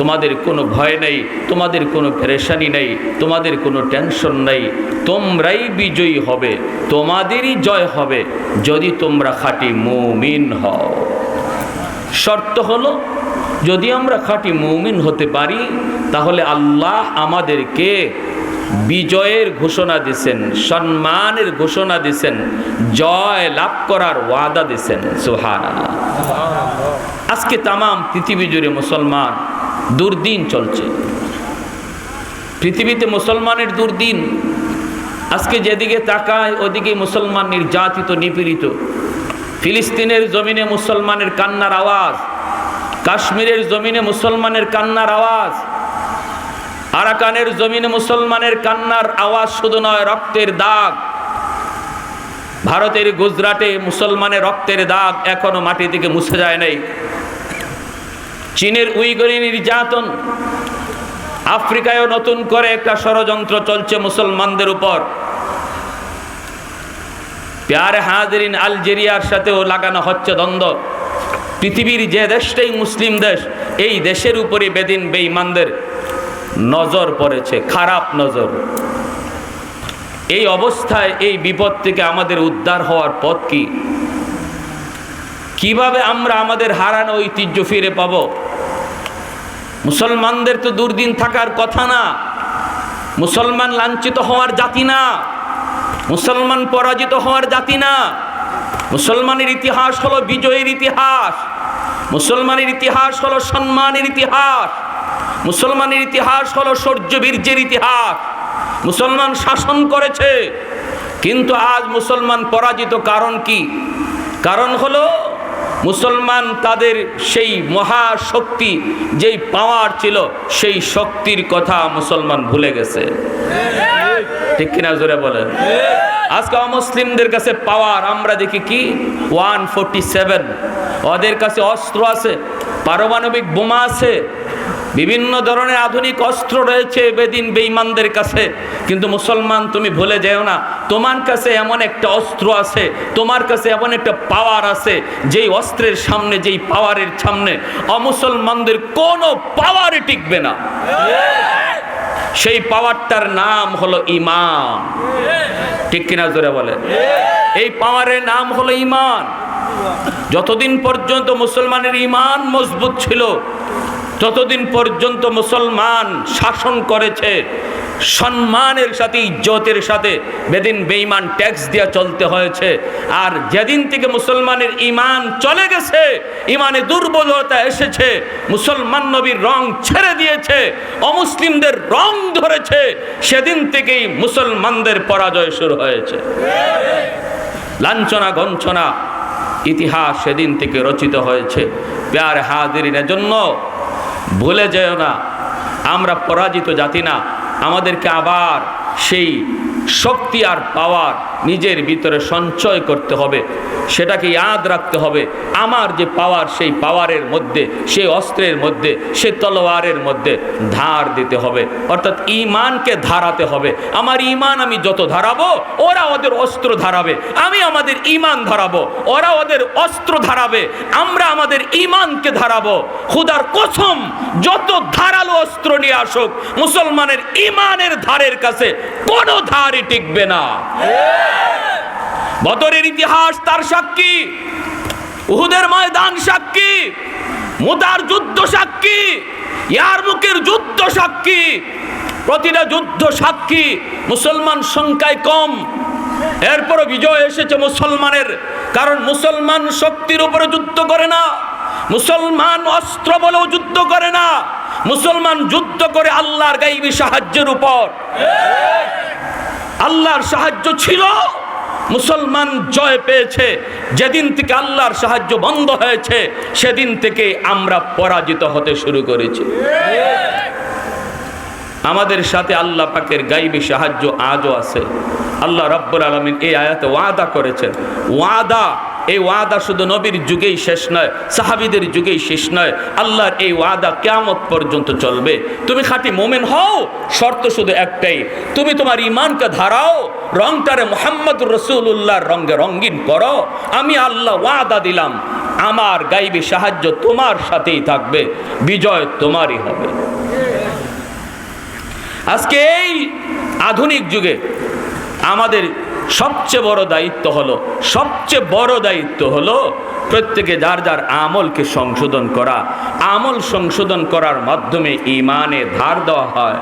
তোমাদের কোনো ভয় নেই, তোমাদের কোনো পেরেশানি নেই, তোমাদের কোনো টেনশন নেই। তোমরাই বিজয়ী হবে, তোমাদেরই জয় হবে যদি তোমরা খাঁটি মুমিন হও। শর্ত হলো, যদি আমরা খাঁটি মুমিন হতে পারি তাহলে আল্লাহ আমাদেরকে বিজয়ের ঘোষণা দিছেন, সম্মানের ঘোষণা দিছেন, জয় লাভ করার ওয়াদা দিছেন। সুবহানাল্লাহ। আজকে তামাম পৃথিবী জুড়ে মুসলমান দুর্দিন চলছে। পৃথিবীতে মুসলমানের দুর্দিন। আজকে যেদিকে তাকায় ওদিকে মুসলমান নির্যাতিত, নিপীড়িত। ফিলিস্তিনের জমিনে মুসলমানের কান্নার আওয়াজ, কাশ্মীরের জমিনে মুসলমানের কান্নার আওয়াজ, আরাকানের জমিনে মুসলমানের কান্নার আওয়াজ শুধু নয়, রক্তের দাগ। ভারতের গুজরাটে মুসলমানের রক্তের দাগ এখনো মাটি থেকে মুছে যায় নাই। চীনের উইগরি নির্যাতন। আফ্রিকায়ও নতুন করে একটা ষড়যন্ত্র চলছে মুসলমানদের উপর। প্যারে হাজিরিন, আলজেরিয়ার সাথেও লাগানো হচ্ছে দ্বন্দ্ব। পৃথিবীর যে দেশটাই মুসলিম দেশ, এই দেশের উপরে বেদিন বেঈমানদের নজর পড়েছে, খারাপ নজর। এই অবস্থায় এই বিপদ থেকে আমাদের উদ্ধার হওয়ার পথ কি? কিভাবে আমরা আমাদের হারানো ঐতিহ্য ফিরে পাব? মুসলমানদের তো দুর্দিন থাকার কথা না। মুসলমান লাঞ্ছিত হওয়ার জাতি না, মুসলমান পরাজিত হওয়ার জাতি না। মুসলমানের ইতিহাস হলো বিজয়ের ইতিহাস, মুসলমানের ইতিহাস হলো সম্মানের ইতিহাস, মুসলমানের ইতিহাস হলো শৌর্য বীর্যের ইতিহাস। মুসলমান শাসন করেছে, কিন্তু আজ মুসলমান পরাজিত। কারণ কি? কারণ হলো মুসলমান তাদের সেই মহাশক্তি, যেই পাওয়ার ছিল, সেই শক্তির কথা মুসলমান ভুলে গেছে। ঠিক কিনা জোরে বলেন? আজকে অমুসলিমদের কাছে পাওয়ার আমরা দেখি কি 147। ওদের কাছে অস্ত্র আছে, পারমাণবিক বোমা আছে, বিভিন্ন ধরনের আধুনিক অস্ত্র রয়েছে বেদিন বেঈমানদের কাছে। কিন্তু মুসলমান, তুমি ভুলে যেও না, তোমার কাছে এমন একটা অস্ত্র আছে, তোমার কাছে এমন একটা পাওয়ার আছে, যেই অস্ত্রের সামনে, যেই পাওয়ারের সামনে অমুসলমানদের কোনো পাওয়ারই টিকবে না। সেই পাওয়ারটার নাম হলো ঈমান। ঠিক কিনা জোরে বলে? এই পাওয়ারের নাম হলো ঈমান। যতদিন পর্যন্ত মুসলমানের ঈমান মজবুত ছিল, ততদিন পর্যন্ত মুসলমান শাসন করেছে সম্মানের সাথে, ইজ্জতের সাথে। বেদিন বেঈমান ট্যাক্স দিয়ে চলতে হয়েছে। আর যেদিন থেকে মুসলমানের ঈমান চলে গেছে, ঈমানে দুর্বলতা এসেছে, মুসলমান নবীর রং ছেড়ে দিয়েছে, অমুসলিমদের রং ধরেছে, সেদিন থেকেই মুসলমানদের পরাজয় শুরু হয়েছে। লাঞ্ছনা গঞ্ছনা ইতিহাস সেদিন থেকে রচিত হয়েছে। প্যারে হাজিরিনের জন্য ভুলে যেও না, আমরা পরাজিত জাতি না। আমাদেরকে আবার সেই শক্তি আর পাওয়ার নিজের ভিতরে সঞ্চয় করতে হবে, সেটাকে ইয়াদ রাখতে হবে। আমার যে পাওয়ার, সেই পাওয়ারের মধ্যে, সেই অস্ত্রের মধ্যে, সেই তলোয়ারের মধ্যে ধার দিতে হবে, অর্থাৎ ঈমানকে ধারাতে হবে। আমার ঈমান আমি যত ধারাবো, ওরা ওদের অস্ত্র ধারাবে। আমি আমাদের ঈমান ধারাবো, ওরা ওদের অস্ত্র ধারাবে। আমরা আমাদের ঈমানকে ধারাবো। খুদার কসম, যত ধারালো অস্ত্র নিয়ে আসুক, মুসলমানের ঈমানের ধারের কাছে কোনো ধারই টিকবে না। বদরের ইতিহাস তার সাক্ষী, উহুদের ময়দান সাক্ষী, মুতার যুদ্ধ সাক্ষী, ইয়ারমুকের যুদ্ধ সাক্ষী। প্রতিটা যুদ্ধ সাক্ষী। মুসলমান সংখ্যায় কম, এরপরও বিজয় এসেছে মুসলমানের। কারণ মুসলমান শক্তির উপরে যুদ্ধ করে না, মুসলমান অস্ত্র বলেও যুদ্ধ করে না, মুসলমান যুদ্ধ করে আল্লাহর গায়বী সাহায্যের উপর। আল্লাহর সাহায্য ছিল, মুসলমান জয় পেয়েছে। যেদিন থেকে আল্লাহর সাহায্য বন্ধ হয়েছে, সেদিন থেকে আমরা পরাজিত হতে শুরু করেছি। আমাদের সাথে আল্লাহ পাকের গায়বী সাহায্য আজও আছে। আল্লাহ রাব্বুল আলামিন এই আয়াতে ওয়াদা করেছেন। ওয়াদা, এই ওয়াদা শুধু নবীর যুগেই শেষ নয়, সাহাবীদের যুগেই শেষ নয়। আল্লাহর এই ওয়াদা কিয়ামত পর্যন্ত চলবে। তুমি খাঁটি মুমিন হও, শর্ত শুধু একটাই, তুমি তোমার ঈমানকে ধারাও, রংটারে মুহাম্মদুর রাসূলুল্লাহর রঙে রঙিন করো। আমি আল্লাহ ওয়াদা দিলাম, আমার গাইবী সাহায্য তোমার সাথেই থাকবে, বিজয় তোমারই হবে। আজকে এই আধুনিক যুগে আমাদের সবচেয়ে বড় দায়িত্ব হলো প্রত্যেকে যার যার আমলকে সংশোধন করা। আমল সংশোধন করার মাধ্যমে ঈমানে ধার দেওয়া হয়,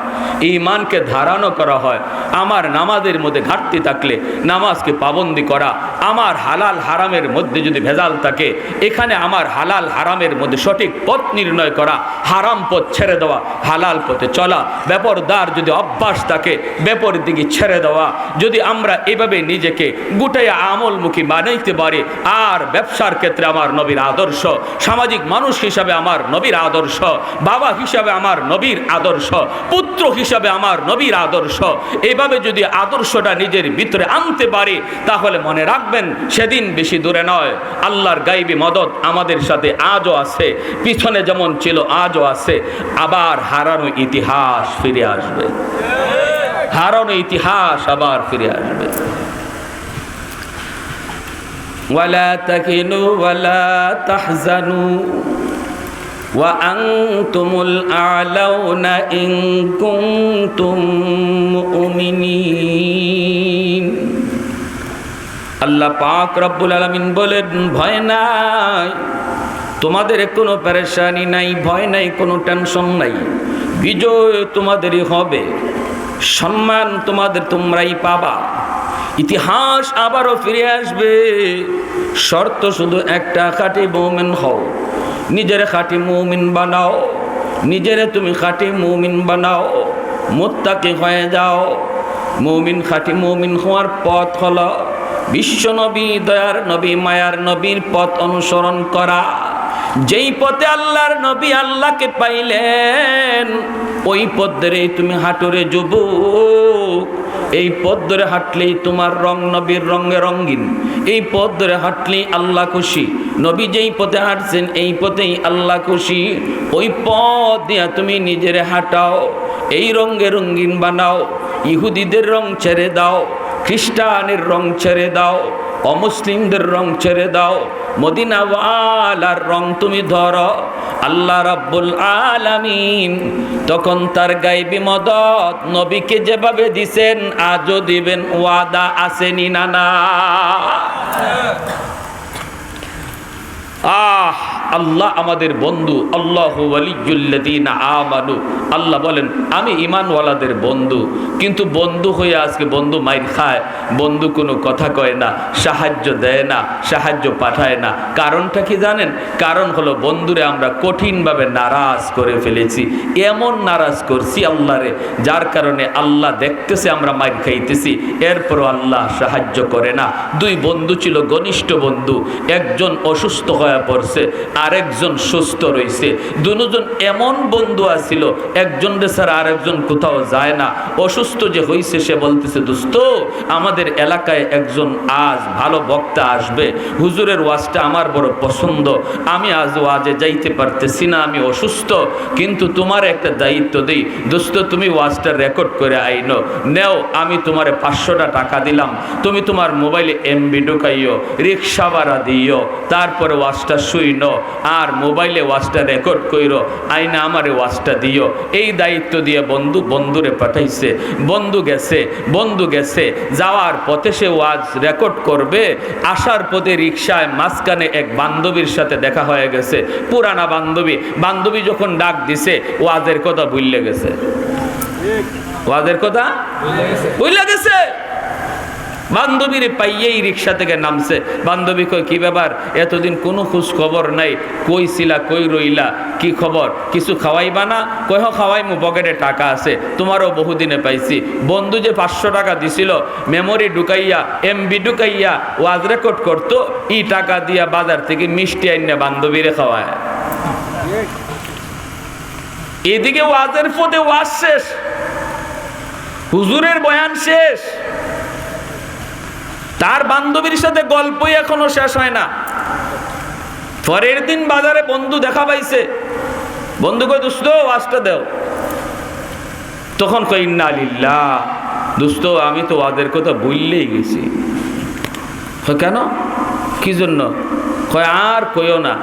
ঈমানকে ধারানো করা হয়। আমার নামাজের মধ্যে ঘাটতি থাকলে নামাজকে পাবন্দি করা, আমার হালাল হারামের মধ্যে যদি ভেজাল থাকে এখানে আমার হালাল হারামের মধ্যে সঠিক পথ নির্ণয় করা, হারাম পথ ছেড়ে দেওয়া, হালাল পথে চলা, বেপরদার যদি অভ্যাস থাকে বেপরের দিকে ছেড়ে দেওয়া। যদি আমরা এভাবে নিজেকে গুটাইয়া আমলমুখী বানাইতে পারি, আর ব্যবসার ক্ষেত্রে আমার নবীর আদর্শ, সামাজিক মানুষ হিসাবে আমার নবীর আদর্শ, বাবা হিসাবে আমার নবীর আদর্শ, পুত্র হিসাবে আমার নবীর আদর্শ, এইভাবে যদি আদর্শটা নিজের ভিতরে আনতে পারি তাহলে মনে রাখবেন সেদিন বেশি দূরে নয়, আল্লাহর গাইবী মদদ আমাদের সাথে আজও আছে, পিছনে যেমন ছিল আজও আছে। আবার হারানো ইতিহাস ফিরে আসবে, হারানো ইতিহাস আবার ফিরে আসবে। ওয়ালা তাকিনু ওয়ালা তাহজানু ওয়া আনতুমুল আ'লাউনা ইন কুনতুম মুমিনিন। আল্লাহ পাক রব্বুল আলামিন বলেন, ভয় নাই, তোমাদের কোনো পেরেশানি নাই, ভয় নাই, কোনো টেনশন নাই, বিজয় তোমাদেরই হবে, সম্মান তোমরাই পাবা, ইতিহাস আবারও ফিরে আসবে। শর্ত শুধু একটা, খাঁটি মুমিন হও, নিজের খাঁটি মুমিন বানাও, নিজেরে তুমি খাঁটি মুমিন বানাও, মুত্তাকি হয়ে যাও। মুমিন, খাঁটি মুমিন হওয়ার পথ হলো বিশ্ব নবী, দয়ার নবী, মায়ার নবীর পথ অনুসরণ করা। যেই পথে আল্লাহর নবী আল্লাহকে পাইলেন ওই পথ ধরে তুমি হাঁটুরে যুবক, এই পথ ধরে হাঁটলেই তোমার রং নবীর রঙে রঙিন, এই পথ ধরে হাঁটলেই আল্লাহ খুশি। নবী যেই পথে হাঁটছেন এই পথেই আল্লাহ খুশি। ওই পথ দিয়া তুমি নিজের হাঁটাও, এই রঙে রঙিন বানাও। ইহুদিদের রং ছেড়ে দাও, খ্রিস্টানের রং ছেড়ে দাও, অমুসলিমদের রং ছেড়ে দাও, মদিনাওয়ালার রং তুমি ধরো। আল্লাহ রাব্বুল আলামিন তখন তার গায়বী মদদ নবীকে যেভাবে দিছেন আজও দিবেন, ওয়াদা আসেনি না না? আল্লাহ আমাদের বন্ধু, আল্লাহু ওয়ালিয়্যুল্লাযীনা আমানু। আল্লাহ বলেন আমি ঈমানওয়ালাদের বন্ধু। কিন্তু বন্ধু হয়ে আজকে বন্ধু মাইর খায়, বন্ধু কোনো কথা কয় না, সাহায্য দেয় না, সাহায্য পাঠায় না। কারণটা কি জানেন? কারণ হলো বন্ধুরে আমরা কঠিনভাবে নারাজ করে ফেলেছি। এমন নারাজ করছি আল্লাহরে, যার কারণে আল্লাহ দেখতেছে আমরা মাইর খাইতেছি, এরপরও আল্লাহ সাহায্য করে না। দুই বন্ধু ছিল, ঘনিষ্ঠ বন্ধু, একজন অসুস্থ হয়ে পড়ছে, আরেকজন সুস্থ রয়েছে। দুজন এমন বন্ধু আছিল, একজন ছাড়া আরেকজন কোথাও যায় না। অসুস্থ যে হয়েছে সে বলতেছে, দোস্ত আমাদের এলাকায় একজন আজ ভালো বক্তা আসবে, হুজুরের ওয়াজটা আমার বড় পছন্দ, আমি আজ ওয়াজে যাইতে পারতেছি না, আমি অসুস্থ, কিন্তু তোমার একটা দায়িত্ব দিই, দোস্ত তুমি ওয়াজটা রেকর্ড করে আইনো, নেও, আমি তোমারে 500টা টাকা দিলাম, তুমি তোমার মোবাইলে এমবি ঢুকাইও, রিক্সা ভাড়া দিও, তারপরে ওয়াজটা শুইনো, আর মোবাইলে ওয়াজটা রেকর্ড কইরো, আইনা আমারে ওয়াজটা দিও। এই দায়িত্ব দিয়ে বন্ধুরে পাঠাইছে। বন্ধু গেছে, যাওয়ার পথে সে ওয়াজ রেকর্ড করবে, আসার পথে রিক্সায় মাঝখানে এক বান্ধবীর সাথে দেখা হয়ে গেছে, পুরানা বান্ধবী যখন ডাক দিছে ওয়াজের কথা ভুলে গেছে, ওয়াজের কথা ভুলে গেছে। বান্ধবীর পাইয়েই রিক্সা থেকে নামছে। বান্ধবী কই, কি ব্যাপার, এতদিন কোনো খোঁজ খবর নাই, কই ছিলা, কই রইলা, কি খবর, কিছু খাওয়াইবা না? কই খাওয়াইমু, পকেটে টাকা আছে, তোমারও বহুদিনে পাইছি। বন্ধু যে 500 টাকা দিছিল, মেমোরি ঢুকাইয়া, এমবি ঢুকাইয়া ওয়াজ রেকর্ড করতো, এই টাকা দিয়া বাজার থেকে মিষ্টি আইনা বান্ধবীরে খাওয়ায়। এদিকে ওয়াজের পথে ওয়াজ শেষ, হুজুরের বয়ান শেষ, তার বান্ধবীর সাথে গল্পই এখনো শেষ হয় না। পরের দিন বাজারে বন্ধু দেখা পাইছে, বন্ধু কই, দোস্ত ওয়াজটা দেও। তখন কই, ইন্না লিল্লাহ, দোস্ত আমি তো ওয়াজের কথা ভুললেই গেছি। কেন, কি জন্য? কয় আর কইও না,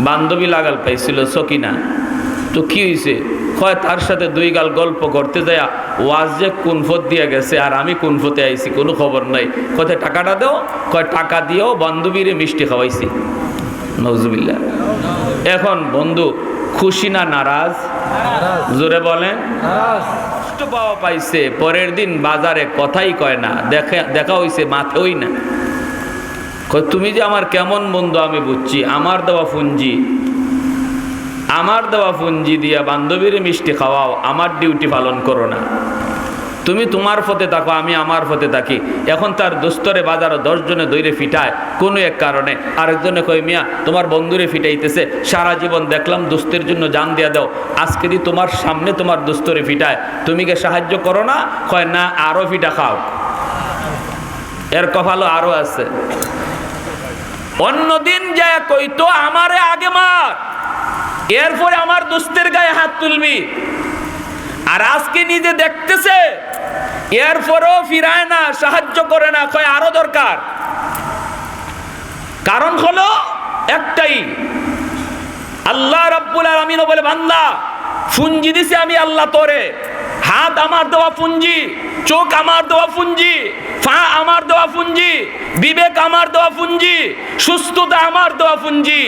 বান্ধবী লাগাল পাইছিল সকিনা, তো কি হয়েছে? কয় তার সাথে 2 গাল গল্প করতে যায় ওয়াজ যে কুনফত দিয়ে গেছে আর আমি কুনফতে আইছি, কোনো খবর নাই। কোথায় টাকাটা দাও? কয় টাকা দিয়েও বান্ধবীরে মিষ্টি খাওয়াইছি। নজুবিল্লাহ। এখন বন্ধু খুশি না নারাজ? জোরে বলেন। কষ্ট পাওয়া পাইছে, পরের দিন বাজারে কথাই কয় না, দেখা হইছে মাথেই না। তুমি যে আমার কেমন বন্ধু আমি বুঝছি, আমার দেওয়া পুঞ্জি দিয়া বান্ধবীর মিষ্টি খাওয়াও, আমার ডিউটি পালন করো না। তুমি তোমার পথে থাকো, আমি আমার পথে থাকি। এখন তার দোস্তরে বাজারও 10 জনে দৈরে ফিটায় কোনো এক কারণে, আরেকজনে কই মিয়া তোমার বন্ধুরে ফিটাইতেছে, সারা জীবন দেখলাম দোস্তের জন্য জান দিয়া দাও, আজকে দি তোমার সামনে তোমার দোস্তরে ফিটায়, তুমি কে সাহায্য করো না? কয় না, আরো ফিটা খাও। এর কপালও আরো আছে। অন্যদিন যায় কইতো আমারে আগে মার, এরপরে আমার দোস্তের গায়ে হাত তুলবি। আর আজকে নিজে দেখতেছে এরপরও ফিরায় না, সাহায্য করে না, কয় আরো দরকার। কারণ হলো একটাই, আল্লাহ রাব্বুল আলামিন বলে বান্দা পুঞ্জি দিছি আমি আল্লাহ তোরে, হাত আমার দেওয়া পুঞ্জি, চোখ আমার দেওয়া পুঞ্জি, পা আমার দেওয়া পুঞ্জি, বিবেক আমার দেওয়া পুঞ্জি, সুস্থতা আমার দেওয়া পুঞ্জি।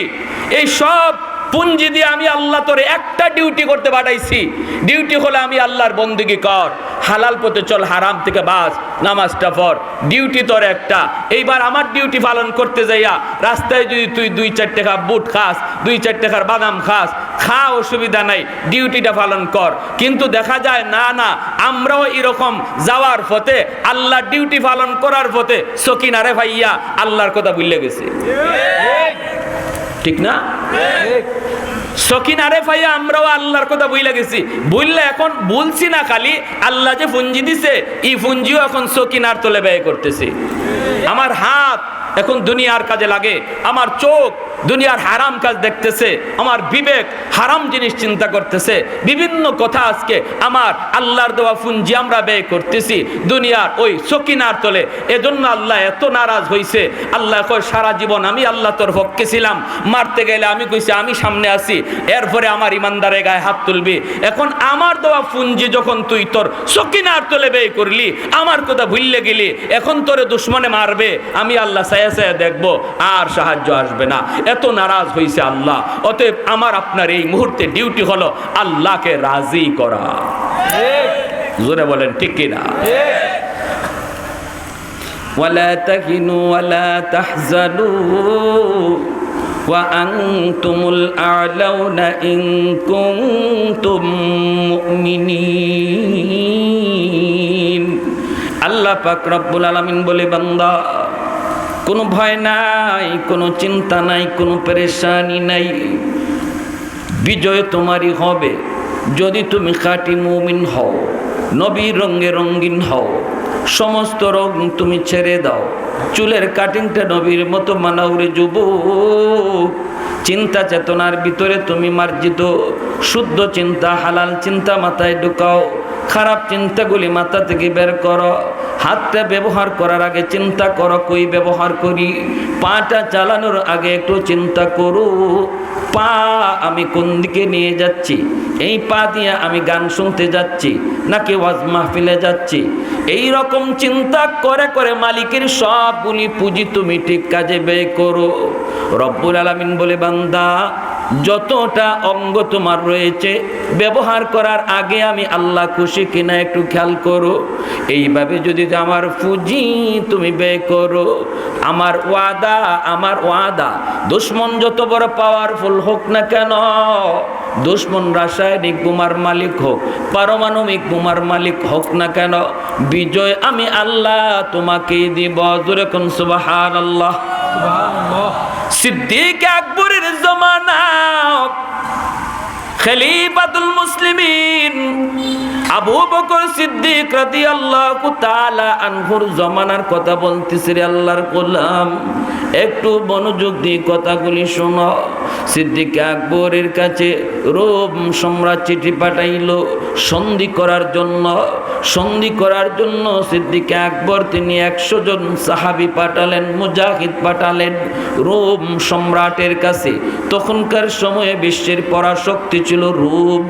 এই সব পুঞ্জি দিয়ে আমি আল্লাহ তোরে একটা ডিউটি করতে পাঠাইছি। ডিউটি হলো আমি আল্লাহর বন্দেগী কর, হালাল পথে চল, হারাম থেকে বাঁচ, নামাজটা পড়। ডিউটি তোর একটা। এইবার আমার ডিউটি পালন করতে যাইয়া রাস্তায় যদি তুই 2-4 টাকা বুট খাস, 2-4 টাকার বাদাম খাস, খা, অসুবিধা নাই, ডিউটিটা পালন কর। কিন্তু দেখা যায় না না, আমরাও এরকম যাওয়ার পথে, আল্লাহর ডিউটি পালন করার পথে সকিনারে ভাইয়া আল্লাহর কথা ভুলে গেছে। ঠিক না? সকিনারে ভাইয়া আমরাও আল্লাহর কথা ভুলে গেছি। ভুললে এখন বলছি না, খালি আল্লাহ যে পুঞ্জি দিছে এই পুঞ্জিও এখন সকিনার তলে ব্যয় করতেছি। আমার হাত এখন দুনিয়ার কাজে লাগে, আমার চোখ দুনিয়ার হারাম কাজ দেখতেছে, আমার বিবেক হারাম জিনিস চিন্তা করতেছে, বিভিন্ন কথা আজকে আমার আল্লাহর দেওয়া পুঞ্জি আমরা ব্যয় করতেছি দুনিয়ার ওই সকিনার তলে। এজন্য আল্লাহ এত নারাজ হইছে। আল্লাহ কয় সারা জীবন আমি আল্লাহ তোর পক্ষে ছিলাম, মারতে গেলে আমি কইছি আমি সামনে আছি, এরপরে আমার ইমানদারে গায়ে হাত তুলবি। এখন আমার দেওয়া পুঞ্জি যখন তুই তোর সকিনার তলে ব্যয় করলি, আমার কথা ভুললে গেলি, এখন তোরে দুশ্মনে মারবে, আমি আল্লাহ ছায়া ছায়া দেখবো, আর সাহায্য আসবে না। এত নারাজ হইছে আল্লাহ। অতএব আমার আপনার এই মুহূর্তে ডিউটি হলো আল্লাহকে রাজি করা। জোরে বলেন ঠিক কিনা? ওয়ালা তাহিনু ওয়ালা তাহজানু ওয়া আনতুমুল আ'লাউনা ইন কুনতুম মুমিনিন। আল্লাহ পাক রব্বুল আলামিন বলে বান্দা কোনো ভয় নাই, কোনো চিন্তা নাই, কোনো পেরেশানি নাই, বিজয় তোমারই হবে যদি তুমি খাঁটি মুমিন হও, নবীর রঙে রঙিন হও, সমস্ত রং তুমি ছেড়ে দাও, চুলের কাটিংটা নবীর মতো মানাউরে যুবক, চিন্তা চেতনার ভিতরে তুমি মার্জিত, শুদ্ধ চিন্তা হালাল চিন্তা মাথায় ঢুকাও, খারাপ চিন্তাগুলি মাথা থেকে বের করো। হাতটা ব্যবহার করার আগে চিন্তা করো কই ব্যবহার করি, পাটা চালানোর আগে একটু চিন্তা করো পা আমি কোন দিকে নিয়ে যাচ্ছি, এই পা দিয়ে আমি গান শুনতে যাচ্ছি নাকি ওয়াজ মাহফিলে যাচ্ছি। এই রকম চিন্তা করে করে মালিকের সবগুলি পুঁজি তুমি ঠিক কাজে ব্যয় করো। রব্বুল আলামিন বলে বান্দা যতটা অঙ্গ তোমার রয়েছে ব্যবহার করার আগে আমি আল্লাহ খুশি কিনা একটু খেয়াল করো। এইভাবে যদি আমার পুঁজি তুমি ব্যয় করো, আমার ওয়াদা দুশ্মন যত বড় পাওয়ারফুল হোক না কেন, দুশ্মন রাসায়নিক বোমার মালিক হোক, পারমাণবিক বোমার মালিক হোক না কেন, বিজয় আমি আল্লাহ তোমাকেই দিব। জোরে কোন সুবহানাল্লাহ। সিদ্দিক আকবরের জমানা খলিফাতুল মুসলিমিন আবু বকর সিদ্দিক রাদিয়াল্লাহু তাআলা আনহুর জমানার কথা বলতেছি রে আল্লাহর গোলাম, একটু মনোযোগ দিয়ে কথাগুলি শোনো। সিদ্দিক আকবরের কাছে রোম সম্রাট চিঠি পাঠাইলো সন্ধি করার জন্য। সন্ধি করার জন্য সিদ্দিক আকবর তিনি 100 জন সাহাবী পাঠালেন, মুজাহিদ পাঠালেন রোম সম্রাটের কাছে। তখনকার সময়ে বিশ্বের পরাশক্তি ছিল রোম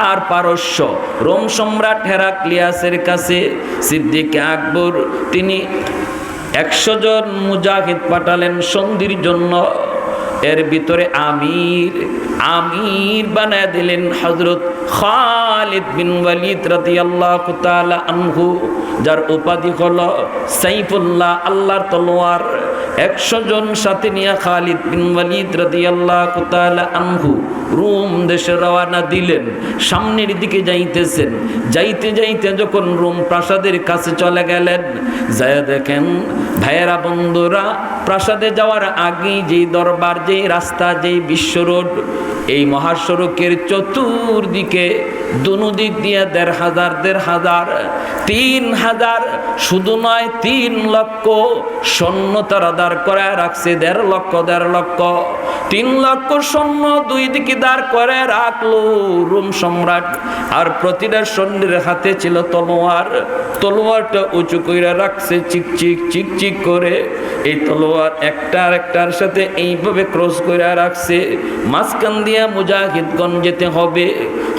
আর পারস্য। রোম সম্রাট হেরাক্লিয়াসের কাছে সিদ্দিক আকবর তিনি 100 জন মুজাহিদ পাঠালেন সন্ধির জন্য। এর ভিতরে আমির বানায় দিলেন হযরত খালিদ বিন ওয়ালিদ রাদিয়াল্লাহু তাআলা আনহু, যার উপাধি হলো সাইফুল্লাহ, আল্লাহর তলোয়ার। 100 জন সাথে নিয়ে খালিদ বিন ওয়ালিদ রাদিয়াল্লাহু তাআলা আনহু রোম দেশে রওনা দিলেন। সামনের দিকে যাইতেছেন, যাইতে যাইতে যখন রোম প্রাসাদের কাছে চলে গেলেন, যায় দেখেন ভাইয়েরা বন্ধুরা, প্রাসাদে যাওয়ার আগেই যেই দরবার, যেই রাস্তা, যেই বিশ্ব রোড, এই মহাসড়কের চতুর্দিকে দুদিক দিয়ে 1,500 3,000 শুধু নয় 3 লক্ষ সৈন্য তারা দাঁড় করায় রাখছে। 1.5 লক্ষ 3 লক্ষ সৈন্য দুই দিকে দাঁড় করে রাখলো রোম সম্রাট। আর প্রতিটা সৈন্যের হাতে ছিল তলোয়ার। তলোয়ারটা উঁচু করে রাখছে চিকচিক করে। এই তলোয়ার একটার সাথে এইভাবে ক্রস করে রাখছে। মাঝখান দিয়ে মুজাহিদগণ যেতে হবে।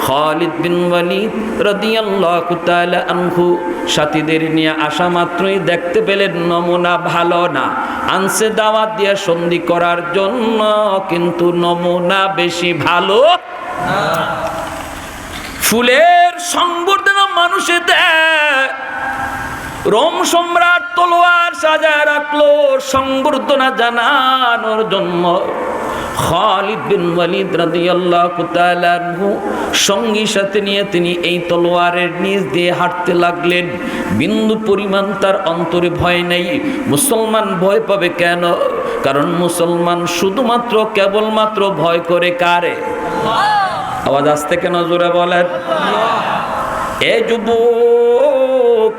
খালিদ বিন ওয়ালিদ রাদিয়াল্লাহু তাআলা আনহু সাথীদের নিয়ে আসা মাত্রই দেখতে পেলেন নমুনা ভালো না, আনছে দাওয়াত দিয়ে সন্ধি করার জন্য, কিন্তু নমুনা বেশি ভালো না। ফুলের সংবর্ধনা মানুষে দেয়, রোম সম্রাট তলোয়ার সাজায় রাখলো সংবর্ধনা জানানোর জন্য। খালিদ বিন ওয়ালিদ রাদিয়াল্লাহু তাআলা আনহু সঙ্গী সাথে নিয়ে তিনি এই তলোয়ারের নিচ দিয়ে হাঁটতে লাগলেন। বিন্দু পরিমাণ তার অন্তরে ভয় নেই। মুসলমান ভয় পাবে কেন? কারণ মুসলমান শুধুমাত্র কেবলমাত্র ভয় করে কারে? আওয়াজ আসতে কেন জোরে বলেন? এ যুবক,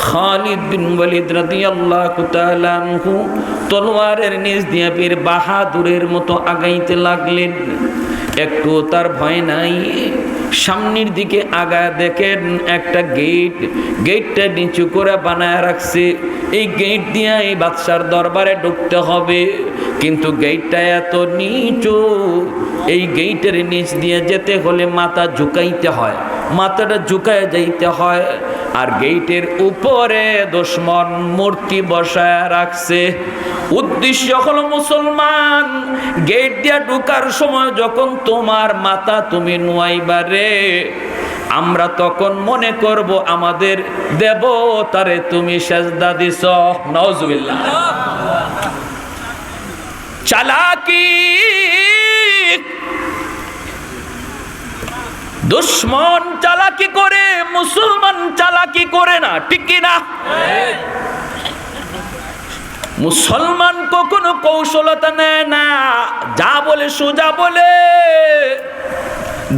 খালিদ বিন ওয়ালিদ রাদিয়াল্লাহু তাআলা আনহু তলোয়ারের নিচ দিয়ে বীর বাহাদুরের মতো আগাইতে লাগলেন। একটু তার ভয় নাই। সামনের দিকে আগায় দেখেন একটা গেটটা নিচু করে বানায় রাখছে। এই গেট দিয়ে এই বাদশার দরবারে ঢুকতে হবে, কিন্তু গেটটা এত নিচু, এই গেটের নিচ দিয়ে যেতে হলে মাথা ঝুঁকাইতে হয়, মাথাটা ঝুঁকায় যাইতে হয়। আর গেটের উপরে দুশমন মূর্তি বসায় রাখছে। উদ্দেশ্য হলো মুসলমান গেট দিয়া ঢুকার সময় যখন তোমার মাথা তুমি নুয়াইবারে, আমরা তখন মনে করব আমাদের দেবতারে তুমি সেজদা দিছ। নাউজুবিল্লাহ। চালাকি দুশ্মন চালাকি করে, মুসলমান চালাকি করে না, ঠিক কি না? মুসলমান কখনো কৌশলতা নেয় না, যা বলে সোজা বলে।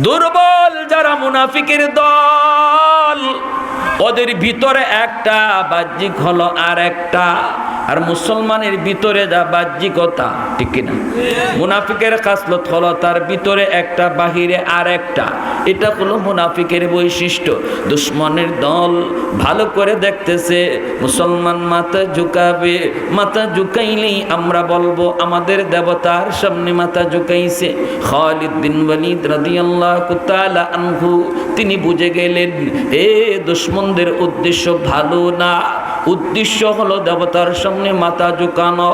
দুর্বল যারা মুনাফিকের দল, ওদের ভিতরে একটা বাহ্যিক হলো আর একটা, আর মুসলমানের ভিতরে যা বাহ্যিকতা, ঠিক কিনা? মুনাফিকের খাসলত হলো তার ভিতরে একটা, বাহিরে আর একটা। এটা হলো মুনাফিকের বৈশিষ্ট্য। দুশ্মনের দল ভালো করে দেখতেছে মুসলমান মাথা ঝুঁকাবে, মাথা ঝুঁকাইলেই আমরা বলবো আমাদের দেবতার সামনে মাথা ঝুঁকাইছে। খালিদ বিন ওয়ালিদ রাদিয়াল্লাহু তাআলা আনহু তিনি বুঝে গেলেন এ দুশ্মনদের উদ্দেশ্য ভালো না, উদ্দেশ্য হলো দেবতার সামনে মাথা ঝুঁকানো।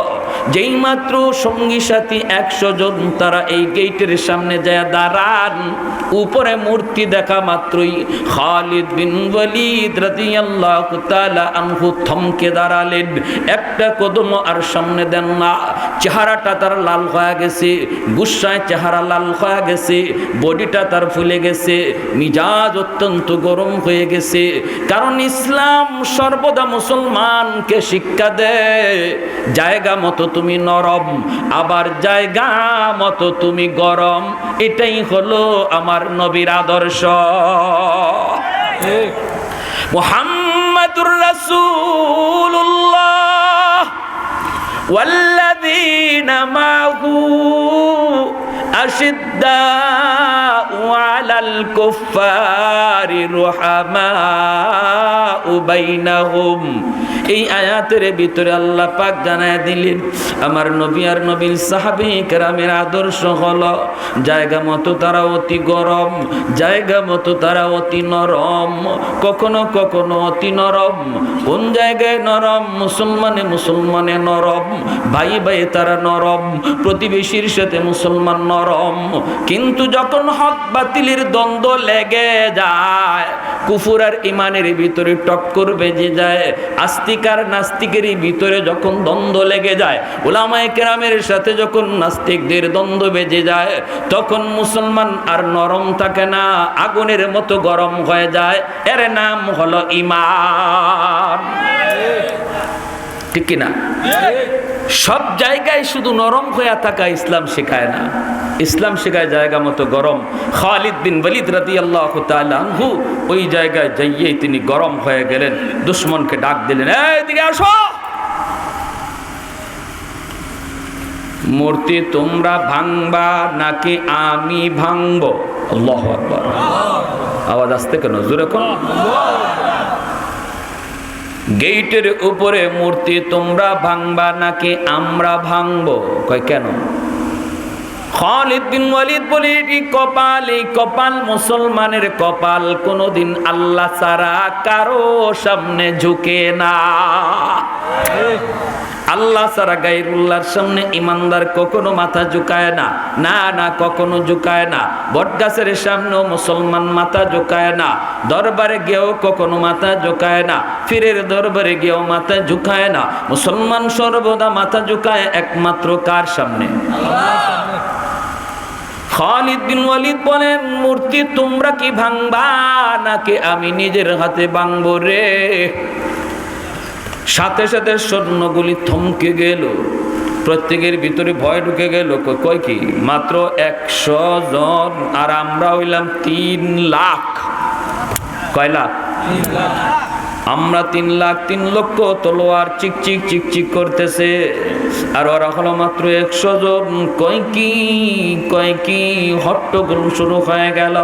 যেই মাত্র সঙ্গী সাথী 100 জন তারা এই গেটের সামনে যায় দাঁড়ান, উপরে মূর্তি দেখা মাত্রই খালিদ বিন ওয়ালিদ রাদিয়াল্লাহু তাআলা আনহু থমকে দাঁড়ালেন। একটা কদম আর সামনে দেন না। চেহারাটা তার লাল হয়ে গেছে, গুসায় চেহারা লাল হয়ে গেছে, বডিটা তার ফুলে গেছে, মিজাজ অত্যন্ত গরম হয়ে গেছে। কারণ ইসলাম সর্বদা মুসলমানকে শিক্ষা দেয় জায়গা মতো তুমি নরম, আবার জায়গা মতো তুমি গরম। এটাই হলো আমার নবীর আদর্শ। মুহাম্মাদুর রাসূলুল্লাহ ওয়াল্লাযীনা মাহু আশিদ্দাউ আলাল কুফফারি রুহামাউ বাইনাহুম। এই আয়াতের ভিতরে আল্লাহ পাক জানায় দিলেন আমার নবী আর নবীর সাহাবী কেরামের আদর্শ হলো জায়গা মতো তারা অতি গরম, জায়গা মতো তারা অতি নরম, কখনো কখনো অতি নরম। কোন জায়গায় নরম? মুসলমানে নরম, ভাই ভাই তারা নরম, প্রতিবেশীর সাথে মুসলমান নরম। কিন্তু যখন হক বাতিলের দ্বন্দ্ব লেগে যায়, কুফর আর ইমানের ভিতরে টক্কর বেজে যায়, আস্তিক আর নাস্তিকের ভিতরে যখন দ্বন্দ্ব লেগে যায়, উলামায়ে কেরামের সাথে যখন নাস্তিকদের দ্বন্দ্ব বেজে যায়, তখন মুসলমান আর নরম থাকে না, আগুনের মতো গরম হয়ে যায়। এর নাম হলো ঈমান। ঠিক কিনা? সব জায়গায় শুধু নরম হয়ে থাকা ইসলাম শেখায় না, ইসলাম শেখায় জায়গা মতো গরম। খালিদ বিন ওয়ালিদ রাদিয়াল্লাহু তাআলা আনহু ওই জায়গায় যাইয়েই তিনি গরম হয়ে গেলেন, দুশমনকে ডাক দিলেন, এদিকে আসো, মূর্তি তোমরা ভাঙবা নাকি আমি ভাঙবো? আল্লাহু আকবার। আওয়াজ আসতে কেন? জোরে কোন। গেটের উপরে মূর্তি তোমরা ভাঙবা নাকি আমরা ভাঙবো? কয় কেন? খালিদ বিন ওয়ালিদ বলে এই কপাল মুসলমানের কপাল কোনোদিন আল্লাহ ছাড়া কারো সামনে ঝুঁকে না। আল্লাহ ছাড়া গায়রুল্লাহর সামনে ইমানদার কখনো মাথা ঝুঁকায় না, না না কখনো ঝুঁকায় না। বটগাছের সামনেও মুসলমান মাথা ঝুঁকায় না, দরবারে গিয়েও কখনো মাথা ঝুঁকায় না, পীরের দরবারে গিয়েও মাথা ঝুঁকায় না। মুসলমান সর্বদা মাথা ঝুঁকায় একমাত্র কার সামনে? খালিদ বিন ওয়ালিদ বলেন, মূর্তি তোমরা কি ভাঙবা নাকি আমি নিজের হাতে ভাঙবো রে? সাথে সাথে সৈন্যগুলি থমকে গেল, প্রত্যেকের ভিতরে ভয় ঢুকে গেল। কয় কি মাত্র 100 জন, আর আমরা হইলাম 3 লাখ। কয় লাখ? 3 লাখ। আমরা 3 লাখ, 3 লক্ষ তলোয়ার চিকচিক চিকচিক করতেছে, আর ওরা হলো মাত্র 100 জন। কয় কি হট্টগোল শুরু হয়ে গেল।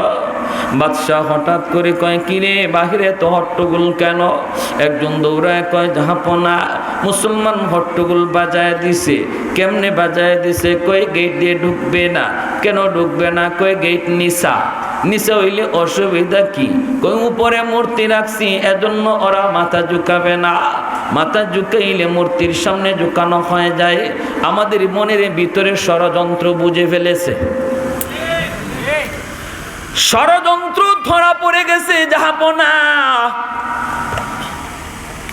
বাদশাহ হঠাৎ করে কয়, কি রে বাহিরে তো হট্টগোল কেন? একজন দৌড়ায় কয়, জাহাপনা মুসলমান হট্টগোল বাজায় দিছে। কেমনে বাজায় দিছে? কয় গেট দিয়ে ঢুকবে না। কেন ঢুকবে না? কয় গেট নিচা হইলে অসুবিধা কি? কই উপরে মূর্তি রাখছি এজন্য ওরা মাথা ঝুঁকাবে না। মাথা ঝুঁকাইলে মূর্তির সামনে ঝুঁকানো হয়ে যায়। আমাদের মনের ভিতরে ষড়যন্ত্র বুঝে ফেলেছে, ষড়যন্ত্র ধরা পড়ে গেছে। জাহাপনা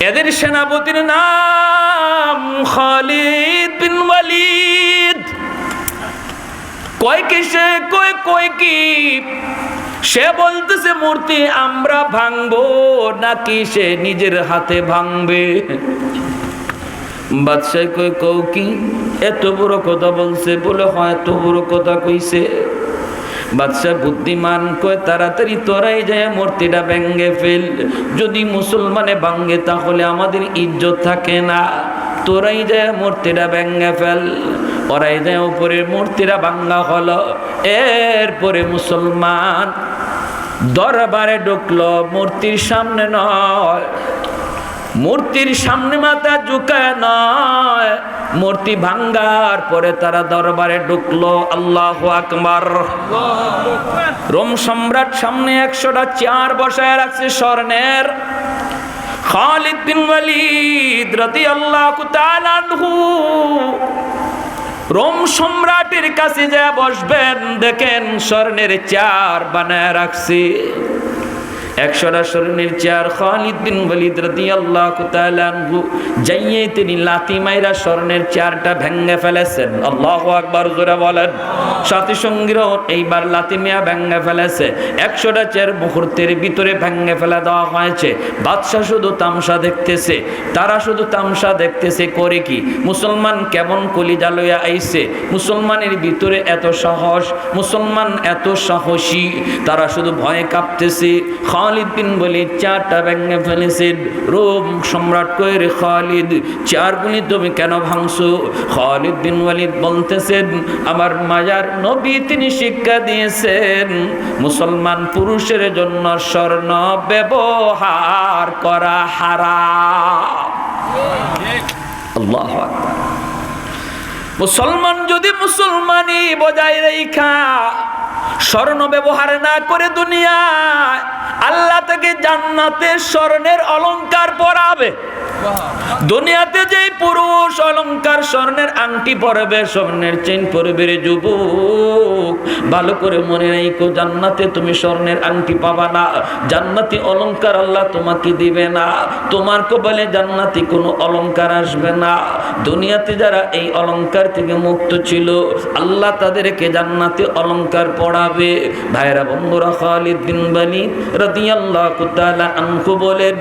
এদের সেনাপতির নাম খালিদ বিন ওয়ালিদ। কয় কি সে? কয় কি সে বলতেছে মূর্তি আমরা ভাঙবো নাকি সে নিজের হাতে ভাঙবে? বাদশাহ কয়, কও কি এত বড় কথা বলছে? বলে হয় এত বড় কথা কইছে। বাদশাহ বুদ্ধিমান, কয় তাড়াতাড়ি তোরাই যায় মূর্তিটা ভেঙ্গে ফেল। যদি মুসলমানে ভাঙ্গে তাহলে আমাদের ইজ্জত থাকে না। তোরাই যায় মূর্তিটা ভেঙ্গে ফেল। ওরাই যায় উপরের মূর্তিটা ভাঙ্গা হলো। এরপরে মুসলমান দরবারে ঢুকলো, মূর্তির সামনে নয়, মূর্তির সামনে মাথা ঝুঁকায় নয়, মূর্তি ভাঙ্গার পরে তারা দরবারে ঢুকলো। আল্লাহু আকবার। রোম সম্রাট সামনে 100টা চেয়ার বসায় রাখছে স্বর্ণের। খালিদ বিন ওয়ালিদ রাদিয়াল্লাহু তাআলা আনহু রোম সম্রাটের কাছে যা বসবেন, দেখেন স্বর্ণের চেয়ার বানায় রাখছে। 100টা স্বর্ণের চেয়ার। খালিদ বিন ওয়ালিদ রাদিয়াল্লাহু তাআলা আনহু যাইয়ে তিনি লাথি মাইরা স্বর্ণের চেয়ারটা ভেঙে ফেলেছেন। আল্লাহু আকবার জোরে বলেন। সাথী সঙ্গীরাও এইবার লাথি মিয়া ভেঙে ফেলেছে। 100টা চেয়ার মুহূর্তের ভিতরে ভেঙে ফেলা দেওয়া হয়েছে। বাদশাহ শুধু তামসা দেখতেছে, তারা শুধু তামসা দেখতেছে। করে কি? মুসলমান কেমন কলিজা লইয়া আইছে, মুসলমানের ভিতরে এত সাহস, মুসলমান এত সাহসী, তারা শুধু ভয়ে কাঁপতেছে। খালিদ বিন ওয়ালিদ চারটা ভেঙে ফেলেছেন। রোম সম্রাট কই রে খালিদ, চারগুলি তুমি কেন ভাঙছো? খালিদ বিন ওয়ালিদ বলতেছেন, আমার মায়ার নবী তিনি শিক্ষা দিয়েছেন মুসলমান পুরুষের জন্য স্বর্ণ ব্যবহার করা হারাম। আল্লাহু আকবার। মুসলমান যদি মুসলমানি বজায় রেখা স্বর্ণ ব্যবহার না করে দুনিয়ায় আল্লাহ তাকে জান্নাতে স্বর্ণের অলংকার পরাবে। দুনিয়াতে যেই পুরুষ অলংকার স্বর্ণের আংটি পরবে, স্বর্ণের চেইন পরবে রে যুবক, ভালো করে মনে রাখো, জান্নাতে তুমি স্বর্ণের আংটি পাবা না, জান্নাতি অলংকার আল্লাহ তোমাকে দিবে না, তোমার কপালে জান্নাতি কোনো অলংকার আসবে না। দুনিয়াতে যারা এই অলংকার থেকে মুক্ত ছিল আল্লাহ তাদেরকে জান্নাতে অলংকার পড়াবে। ভাইরা বন্ধুরা, খালিদ বিন ওয়ালিদ রাদিয়াল্লাহু তাআলা আনহু বলেন,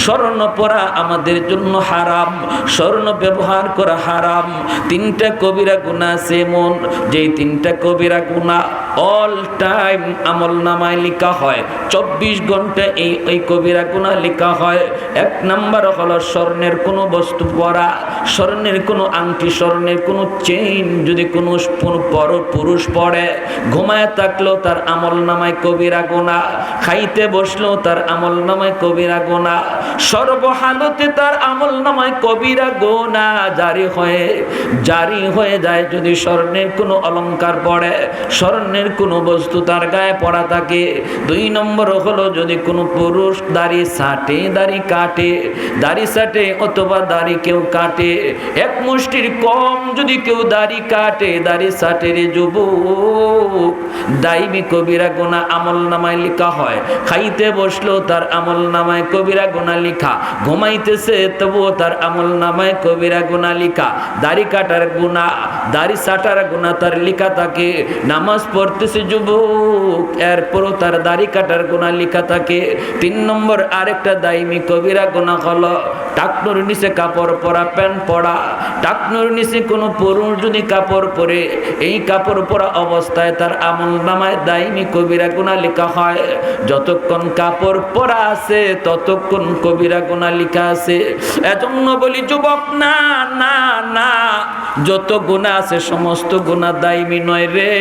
স্বর্ণ পরা আমাদের জন্য হারাম, স্বর্ণ ব্যবহার করা হারাম। তিনটা কবিরা গুনাহ আছে এমন, যেই তিনটা কবিরা গুনাহ অল টাইম আমল নামায় লেখা হয়, 24 ঘন্টা এই কবিরা গুনাহ লেখা হয়। এক নাম্বার হলো স্বর্ণের কোনো বস্তু পরা, স্বর্ণের কোনো আংটি, স্বর্ণের কোনো চেইন যদি কোনো পুরুষ পড়ে, ঘুমায় থাকলেও তার আমল নামায় কবিরা গুনাহ, খাইতে বসলেও তার আমল নামায় কবিরা গুনাহ, সর্বহালতে তার আমল নামায় কবিরা গুনাহ জারি হয়ে যায় যদি স্বর্ণের কোনো অলংকার পড়ে, স্বর্ণের কোনো বস্তু তার গায়ে পড়া থাকে। 2 নম্বর হলো যদি কোনো পুরুষ দাড়ি কাটে অথবা দাড়ি কেউ কাটে, এক মুষ্টির কম যদি কেউ দাড়ি কাটে, দাড়ি সাটে রে যুবক, দাইমি কবিরা গুনাহ আমল নামায় লেখা হয়। খাইতে বসলেও তার আমল নামায় কবিরা গুনাহ লেখা, ঘুমাইতেছে তবুও তার আমল নামায় কবিরা গুনাহ লেখা, দাড়ি কাটার গুনাহ, দাড়ি সাটার গুনাহ তার লেখা থাকে, নামাজ পড়তেছে যুবক এরপরও তার দাড়ি কাটার গুনাহ লেখা থাকে। 3 নম্বর আরেকটা দাইমি কবিরা গুনাহ হলো টাকনুর নিচে কাপড় পরা, প্যান্ট পরা, টাকনুর নিচে কোনো পুরুষ যদি কাপড় পরে, এই কাপড় পরা অবস্থায় তার আমল নামায় দাইমি কবিরা গুনাহ লেখা হয়। যতক্ষণ কাপড় পরা আছে ততক্ষণ কবিরা গুনাহ লেখা আছে। এজন্য বলি যুবক, না না না, যত গুনাহ আছে সমস্ত গুনাহ দাইমি নয় রে।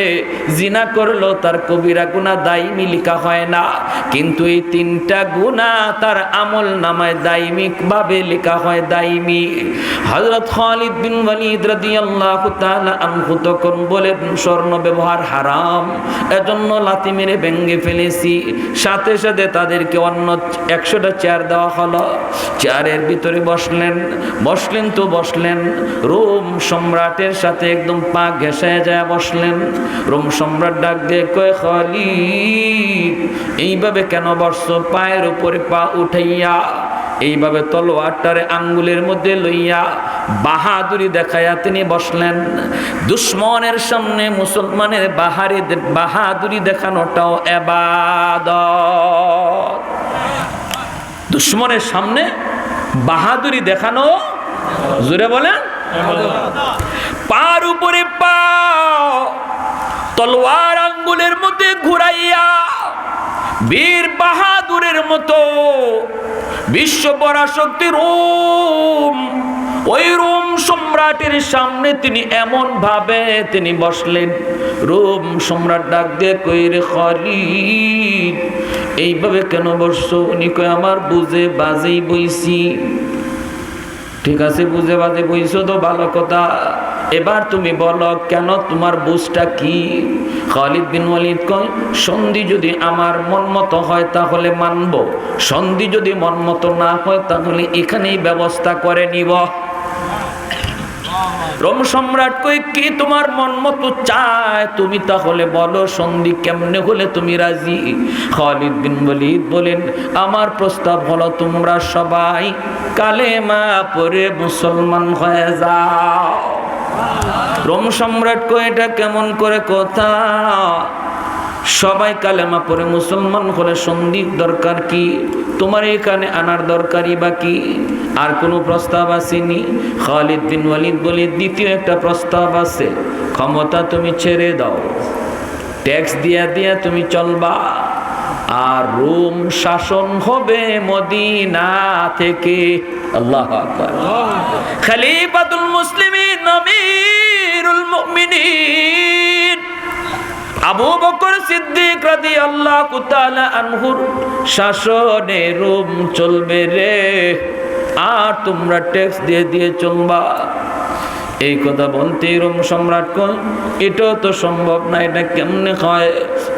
জিনা করলেও তার কবিরা গুনাহ দাইমি লেখা হয় না, কিন্তু এই 3টা গুনাহ তার আমল নামায় দাইমিক ভাবে লেখা হয়, দাইমি। হযরত খালিদ বিন ওয়ালিদ রাদিয়াল্লাহু তাআলা আনহু তখন বলেন, স্বর্ণ ব্যবহার হারাম, এজন্য লাথি মেরে ভেঙে ফেলেছি। সাথে সাথে তাদেরকে অন্য 100টা চেয়ার দেওয়া হলো, চেয়ারের ভিতরে বসলেন। রোম সম্রাটের সাথে একদম পা ঘেঁষায় যায় বসলেন। রোম সম্রাট ডাক দিয়ে কয়, খালিদ এইভাবে কেন বসছো? পায়ের উপরে পা উঠাইয়া এইভাবে তলোয়ারটারে আঙ্গুলের মধ্যে লইয়া বাহাদুরি দেখাইয়া তিনি বসলেন। দুশ্মনের সামনে মুসলমানের বাহাদুরি দেখানোটাও ইবাদত। দুশ্মনের সামনে বাহাদুরি দেখানো, জোরে বলেন, পার উপরে পা তলোয়ার আঙ্গুলের মধ্যে ঘুরাইয়া বীর বাহাদুরের মতো বিশ্ব পরাশক্তি রোম, ওই রোম সম্রাটের সামনে তিনি এমন ভাবে তিনি বসলেন। রোম সম্রাট ডাক দিয়ে কই রে খালিদ এইভাবে কেন বসছো? উনি কয়, আমার বুঝে বাজেই বইছি। ঠিক আছে, বুঝে বাজে বইছো তো ভালো কথা, এবার তুমি বলো কেন, তোমার বুঝটা কি? খালিদ বিন ওয়ালিদ কয়, সন্ধি যদি আমার মন মতো হয় তাহলে মানব, সন্ধি যদি মন মতো না হয় তাহলে এখানেই ব্যবস্থা করে নিব। রোম সম্রাট কই, কি তোমার মন মতো চায় তুমি তাহলে বলো, সন্ধি কেমনে হলে তুমি রাজি? খালিদ বিন ওয়ালিদ বলেন, আমার প্রস্তাব হলো তোমরা সবাই কালেমা পড়ে মুসলমান হয়ে যাও। রোম সম্রাট কই, এটা কেমন করে কথা? সবাই কালেমা পড়ে মুসলমান হলে সন্ধির দরকার কি? তোমার এখানে আনার দরকারই বা কি? আর কোনো প্রস্তাব আসেনি? খালিদ বিন ওয়ালিদ বলে, দ্বিতীয় একটা প্রস্তাব আছে, ক্ষমতা তুমি ছেড়ে দাও, ট্যাক্স দিয়া দিয়া তুমি চলবা, আর রোম শাসন হবে মদিনা থেকে। আল্লাহু আকবার। খলিফাতুল মুসলিমিন আমিরুল মুমিনিন আবু বকর সিদ্দিক রাদিয়াল্লাহু তাআলা আনহুর শাসনে রোম চলবে রে, আর তোমরা ট্যাক্স দিয়ে দিয়ে চলবা। এই কথা বলতে রোম সম্রাট কয়, এটাও তো সম্ভব না, এটা কেমনে হয়,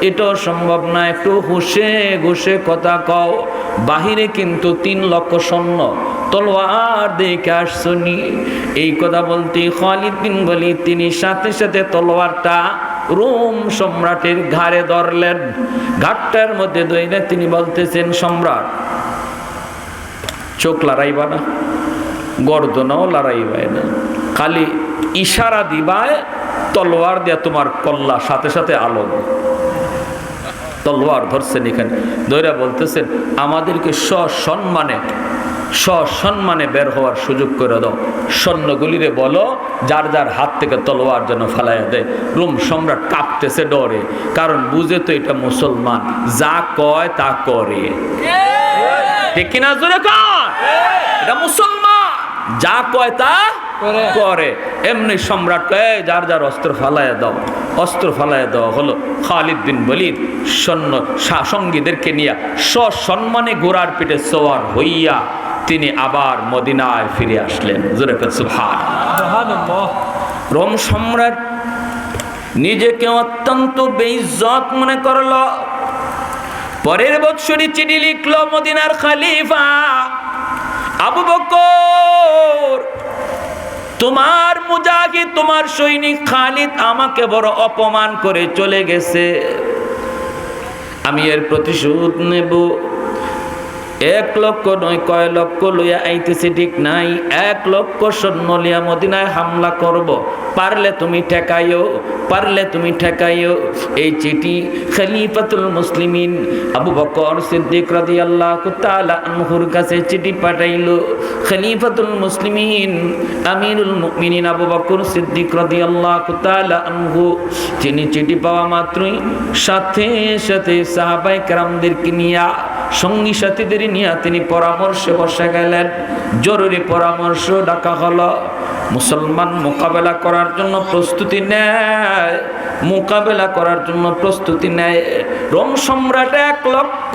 এটাও সম্ভব না, একটু হুশে ঘুষে কথা কও। বাহিরে কিন্তু 3 লক্ষ সৈন্য তলোয়ার দেখে আসছনি। এই কথা বলতে খালিদ বিন ওয়ালিদ তিনি সাথে সাথে তলোয়ারটা রোম সম্রাটের ঘাড়ে ধরলেন। ঘাটটার মধ্যে ধরে তিনি বলতেছেন, সম্রাট চোখ লড়াইবা না, গর্দনাও লড়াইবাই না, খালি ইশারা দিবায় তলোয়ার দিয়া তোমার কল্লা সাথে সাথে আলো। তলোয়ার ধরছেন এখানে দইরা বলতেছেন, আমাদেরকে সসম্মানে বের হওয়ার সুযোগ করে দাও। সৈন্যগুলিরে বলো যার যার হাত থেকে তলোয়ার যেন ফালাইয়া দেয়। রোম সম্রাট কাঁপতেছে ডরে, কারণ বুঝে তো এটা মুসলমান, যা কয় তা করে। ঠিক কিনা জোরে কর, এটা মুসলমান, যা কয় তা করে। এমনি সম্রাট কয় যার যার অস্ত্র ফালাইয়া দাও। অস্ত্র ফালাইয়া দেওয়া হলো। খালিদ বিন ওয়ালিদ সঙ্গীদেরকে নিয়ে সসম্মানে ঘোড়ার পিঠে সওয়ার হইয়া তিনি আবার মদিনায় ফিরে আসলেন। জোরে কর সুবহানাল্লাহ। রোম সম্রাট নিজেকে অত্যন্ত বেইজ্জত মনে করল। পরের বৎসরই চিঠি লিখল মদিনার খলিফা আবু বকর, তোমার মুজাহিদ, তোমার সৈনিক খালিদ আমাকে বড় অপমান করে চলে গেছে, আমি এর প্রতিশোধ নেব। 1 লক্ষ নয়, কয় লক্ষ লইয়া আইতেছে ঠিক নাই, 1 লক্ষ সৈন্য লইয়া মদিনায় হামলা করব, পারলে তুমি ঠেকাইও, পারলে তুমি ঠেকাইও। এই চিঠি খলিফাতুল মুসলিমিন আবু বকর সিদ্দিক রাদিয়াল্লাহু তাআলা আনহুর কাছে চিঠি পাঠাইলো। খলিফাতুল মুসলিমিন আমিরুল মুমিনিন আবু বকর সিদ্দিক রাদিয়াল্লাহু তাআলা আনহু তিনি চিঠি পাওয়া মাত্রই সাথে সাথে সাহাবায়ে কেরামদেরকে নিয়ে, সঙ্গী সাথীদের নিয়ে তিনি পরামর্শে বসে গেলেন। জরুরি পরামর্শ ডাকা হলো। মুসলমান মোকাবেলা করার জন্য প্রস্তুতি নেয়, মোকাবেলা করার জন্য প্রস্তুতি নেয়। রোম সম্রাট 1 লক্ষ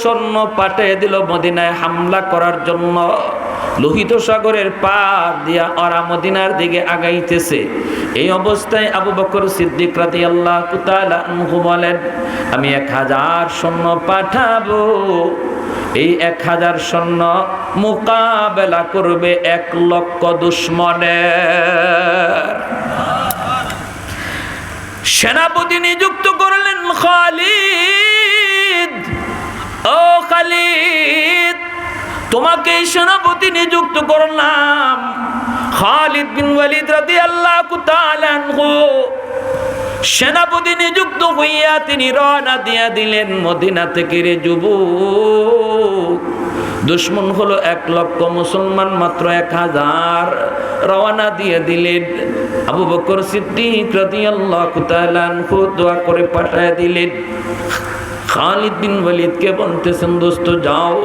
সৈন্য পাঠিয়ে দিল মদিনায় হামলা করার জন্য। লোহিত সাগরের পার দিয়া ওরা মদিনার দিকে আগাইতেছে। এই অবস্থায় আবু বকর সিদ্দিক রাদিয়াল্লাহু তাআলা আনহু বলেন, আমি 1000 সৈন্য পাঠাবো। এই 1000 সৈন্য মোকাবেলা করবে 1 লক্ষ দুশমনের। সেনাপতি নিযুক্ত করলেন খালিদ। ও খালিদ, তোমাকে সেনাপতি নিযুক্ত করলাম। খালিদ বিন ওয়ালিদ রাদিয়াল্লাহু তাআলা আনহু সেনাপতি নিযুক্ত হইয়া তিনি রওনা দিয়া দিলেন মদিনা থেকে। রে যুবক, দুশমন হলো 1 লক্ষ, মুসলমান মাত্র 1000। রওনা দিয়ে দিলেন। আবু বকর সিদ্দিক রাদিয়াল্লাহু তাআলা আনহু দোয়া করে পাঠিয়ে দিলেন। খালিদ বিন ওয়ালিদকে বলতেছেন, দোস্ত যাও,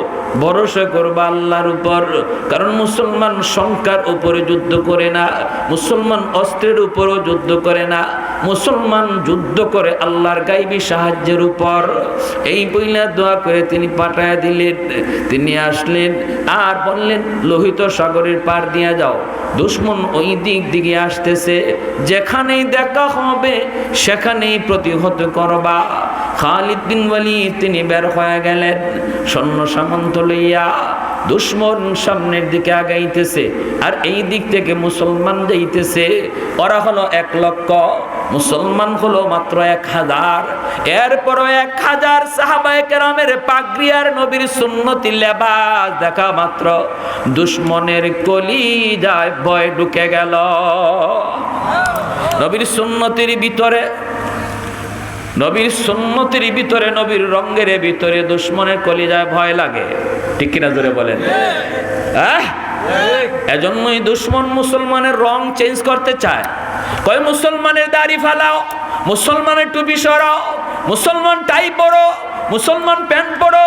ভরসা করবা আল্লাহর উপর, কারণ মুসলমান সংখ্যার উপরে যুদ্ধ করে না, মুসলমান অস্ত্রের উপরও যুদ্ধ করে না, মুসলমান যুদ্ধ করে আল্লাহর গায়বী সাহায্যের উপর। এই বইলা দোয়া করে তিনি পাঠায় দিলেন। তিনি আসলেন আর বললেন, লোহিত সাগরের পার দিয়ে যাও, দুশমন ওই দিক দিকে আসতেছে, যেখানেই দেখা হবে সেখানেই প্রতিহত করবা। খালিদ বিন ওয়ালিদ তিনি বের হয়ে গেলেন সৈন্য সামন্ত লইয়া। দুশমন সামনের দিকে আগাইতেছে আর এই দিক থেকে মুসলমান যাইতেছে। ওরা হলো 1 লক্ষ, মুসলমান হলো মাত্র 1000। এরপরও 1000 সাহাবায়ে কেরামের পাগড়ি আর নবীর সুন্নতি লেবাস দেখা মাত্র দুশমনের কলিজায় ভয় ঢুকে গেল। নবীর সুন্নতির ভিতরে, নবীর সুন্নতির ভিতরে, নবীর রঙের ভিতরে দুশমনের কলিজায় ভয় লাগে। ঠিক কিনা জোরে বলেন? এজন্যই দুশমন মুসলমানের রং চেঞ্জ করতে চায়। কয় মুসলমানের দাড়ি ফালাও, মুসলমানের টুপি সরাও, মুসলমান টাই পরো, মুসলমান প্যান্ট পরো,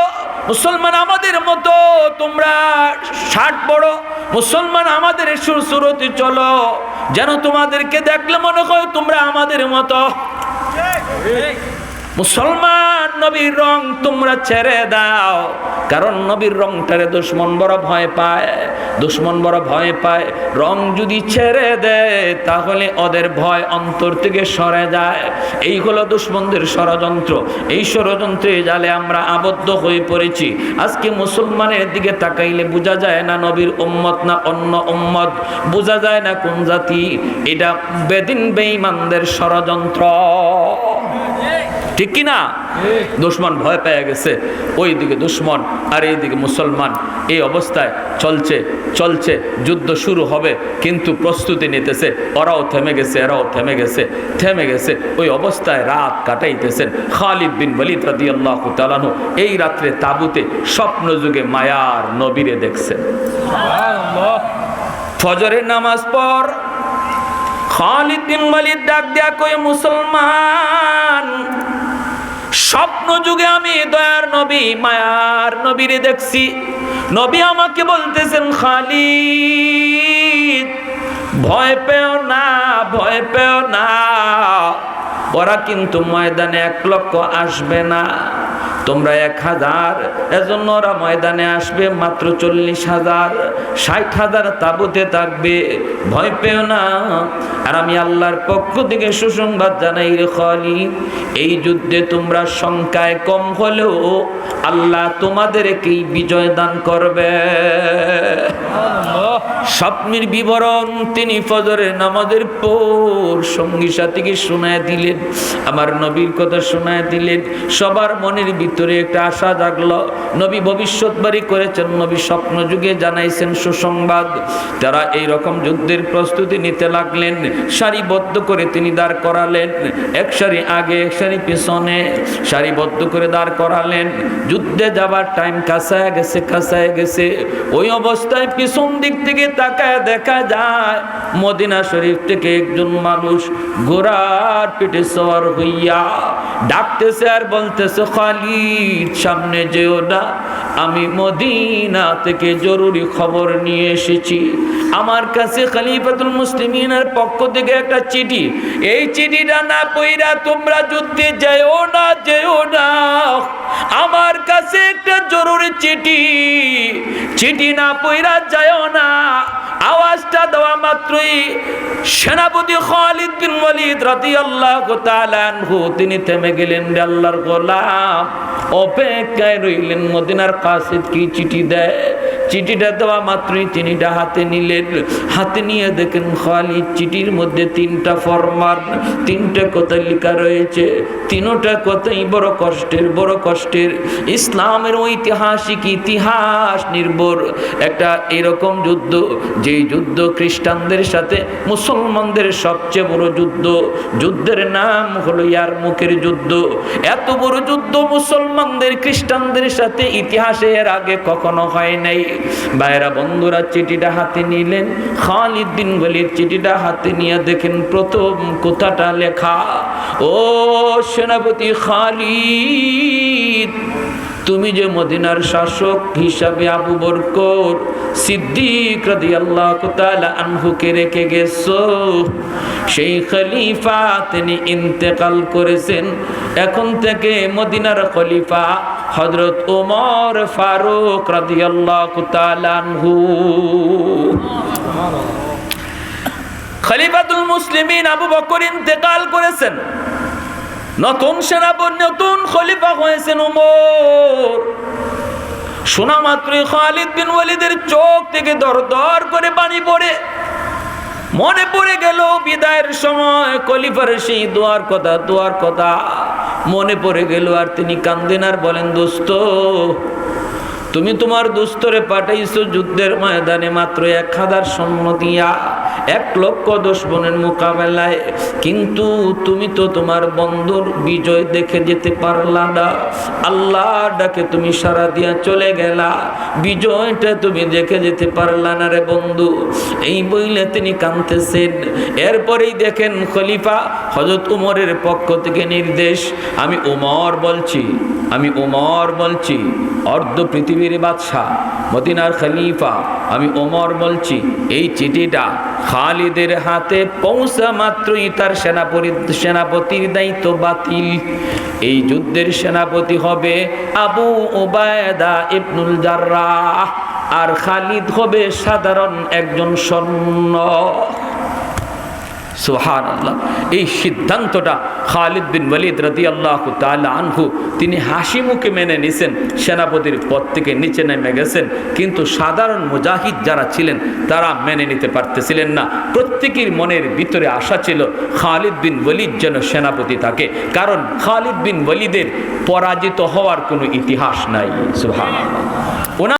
মুসলমান আমাদের মতো তোমরা শার্ট পরো, মুসলমান আমাদের সুরতে চলো, যেন তোমাদেরকে দেখলে মনে হয় তোমরা আমাদের মতো। মুসলমান নবীর রং তোমরা ছেড়ে দাও, কারণ নবীর রংটারে দুশমন বড় ভয় পায়, দুশমন বড় ভয় পায়। রং যদি ছেড়ে দেয় তাহলে ওদের ভয় অন্তর থেকে সরে যায়। এই হলো দুশমনদের ষড়যন্ত্র। এই ষড়যন্ত্রে জালে আমরা আবদ্ধ হয়ে পড়েছি। আজকে মুসলমানের দিকে তাকাইলে বোঝা যায় না নবীর উম্মত না অন্য উম্মত, বোঝা যায় না কোন জাতি। এটা বেদিন বেঈমানদের ষড়যন্ত্র, ঠিক কিনা? দুশমন ভয় পেয়ে গেছে, ওইদিকে দুশমন আর এইদিকে মুসলমান। এই অবস্থায় চলছে চলছে, যুদ্ধ শুরু হবে, কিন্তু প্রস্তুতি নিতেছে। ওরাও থেমে গেছে, এরাও থেমে গেছে, থেমে গেছে। ওই অবস্থায় রাত কাটাইতেছেন খালিদ বিন ওয়ালিদ রাদিয়াল্লাহু তাআলা আনহু। এই রাত্রে তাবুতে স্বপ্ন যুগে মায়ার নবীরে দেখছেন। সুবহানাল্লাহ। ফজরের নামাজ পর খালিদ বিন ওয়ালিদ ডাক দেয়া কই, মুসলমান, স্বপ্ন যুগে আমি দয়ার নবী মায়ার নবীরে দেখছি। নবী আমাকে বলতেছেন, খালিদ ভয় পেও না, ভয় পেও না, ওরা কিন্তু ময়দানে 1 লক্ষ আসবে না, তোমরা 1000, এজন্য ওরা ময়দানে আসবে মাত্র 40,000, 60,000 তাবুতে থাকবে, ভয় পেও না। আর আমি আল্লাহর পক্ষ থেকে সুসংবাদ জানাই রে খালিদ, এই যুদ্ধে তোমরা সংখ্যায় কম হলেও আল্লাহ তোমাদেরকেই বিজয় দান করবে। স্বপ্নের বিবরণ তিনি ফজরের নামাজের পর সঙ্গী সাথীকে শোনায় দিলেন, আমার নবীর কথা শোনায় দিলেন। সবার মনের ভিতরে একটা আশা জাগলো। নবী ভবিষ্যৎবাণী করেছেন, নবী স্বপ্ন যুগে জানাইছেন সুসংবাদ। তারা এই রকম যুদ্ধের প্রস্তুতি নিতে লাগলেন। সারিবদ্ধ করে তিনি দাঁড় করালেন, এক সারি আগে এক সারি পিছনে, সারিবদ্ধ করে দাঁড় করালেন। যুদ্ধে যাবার টাইম কাছায় গেছে, কাছায় গেছে। ওই অবস্থায় পিছন দিক থেকে তাকায় দেখা যায় মদিনা শরীফ থেকে একজন মানুষ ঘোড়ার পিঠে সওয়ার হইয়া ডাকতেছে আর বলতেছে, খালিদ সামনে যেও না, আমি মদিনা থেকে জরুরি খবর নিয়ে এসেছি। আমার কাছে খলিফাতুল মুসলিমিনের পক্ষ থেকে একটা চিঠি, এই চিঠিটা না পইরা তোমরা যুদ্ধে যেও না, যেও না। আমার কাছে একটা জরুরি চিঠি, চিঠি না পইরা যাও না। আওয়াজটা দেওয়া মাত্রই সেনাপতি খালিদ বিন ওয়ালিদ রাদিয়াল্লাহু তাআলা আনহু তিনি থেমে গেলেন। আল্লাহর গোলাম অপেক্ষায় রইলেন মদিনার কাসিদ কি চিঠি দেয়। চিঠিটা দেওয়া মাত্রই চিঠিটা হাতে নিলেন। হাতে নিয়ে দেখেন খালিদ চিঠির মধ্যে 3টা ফরমান, 3টা কথা লেখা রয়েছে। 3টা কথাই বড় কষ্টের, বড় কষ্টের। ইসলামের ঐতিহাসিক ইতিহাস নির্ভর একটা এরকম যুদ্ধ, যেই যুদ্ধ খ্রিস্টানদের সাথে মুসলমানদের সবচেয়ে বড় যুদ্ধ। যুদ্ধের নাম হলো ইয়ারমুকের যুদ্ধ। এত বড় যুদ্ধ মুসলমানদের খ্রিস্টানদের সাথে ইতিহাসে এর আগে কখনো হয় নাই। ভাইরা বন্ধুরা, চিঠিটা হাতে নিলেন। খালিদ বিন ওয়ালিদ চিঠিটা হাতে নিয়ে দেখেন প্রথম কথাটা লেখা, ও সেনাপতি খালিদ, তুমি যে মদিনার শাসক হিসাবে আবু বকর সিদ্দিক রাদিয়াল্লাহু তাআলা আনহুকে রেখে গেছো, সেই খলিফা তিনি ইন্তেকাল করেছেন। এখন থেকে মদিনার খলিফা হযরত ওমর ফারুক রাদিয়াল্লাহু তাআলা আনহু। খলিফাতুল মুসলিমিন আবু বকর ইন্তেকাল করেছেন, নতুন সেনাপতি নতুন খলিফা হয়েছেন ওমর। শোনা মাত্রই খালিদ বিন ওয়ালিদের চোখ থেকে দর দর করে পানি পড়ে। মনে পড়ে গেল বিদায়ের সময় খলিফার সেই দোয়ার কথা, দোয়ার কথা মনে পড়ে গেল। আর তিনি কান্দেন আর বলেন, দোস্ত, তুমি তোমার দোস্তরে পাঠাইছো যুদ্ধের ময়দানে মাত্র 1000 সৈন্য দিয়া। 1,10,000 বোনের মোকাবেলায়, কিন্তু তুমি তো তোমার বন্ধুর বিজয় দেখে যেতে পারলা না। আল্লাহ ডাকে তুমি সারা দিয়া চলে গেলা, বিজয়টা তুমি দেখে যেতে পারলা না রে বন্ধু। এই বইলে তিনি কাঁদতেছেন। এরপরেই দেখেন খলিফা হযরত উমরের পক্ষ থেকে নির্দেশ, আমি উমর বলছি, অর্ধ পৃথিবীর বাদশাহ, মদিনার খলিফা, আমি ওমর বলছি, এই চিঠিটা খালিদের হাতে পৌঁছা মাত্রই তার সেনাপতির দায়িত্ব বাতিল। এই যুদ্ধের সেনাপতি হবে আবু উবায়দা ইবনুল জাররাহ, আর খালিদ হবে সাধারণ একজন সৈন্য। সুবহানাল্লাহ। এই সিদ্ধান্তটা খালিদ বিন ওয়ালিদ রাদিয়াল্লাহু তাআলা আনহু তিনি হাসি মুখে মেনে নিয়েছেন, সেনাপতির পদ থেকে নিচে নেমে গেছেন। কিন্তু সাধারণ মুজাহিদ যারা ছিলেন তারা মেনে নিতে পারতেছিলেন না। প্রত্যেকের মনের ভিতরে আশা ছিল খালিদ বিন ওয়ালিদ যেন সেনাপতি থাকে, কারণ খালিদ বিন ওয়ালিদের পরাজিত হওয়ার কোনো ইতিহাস নাই। সুবহানাল্লাহ।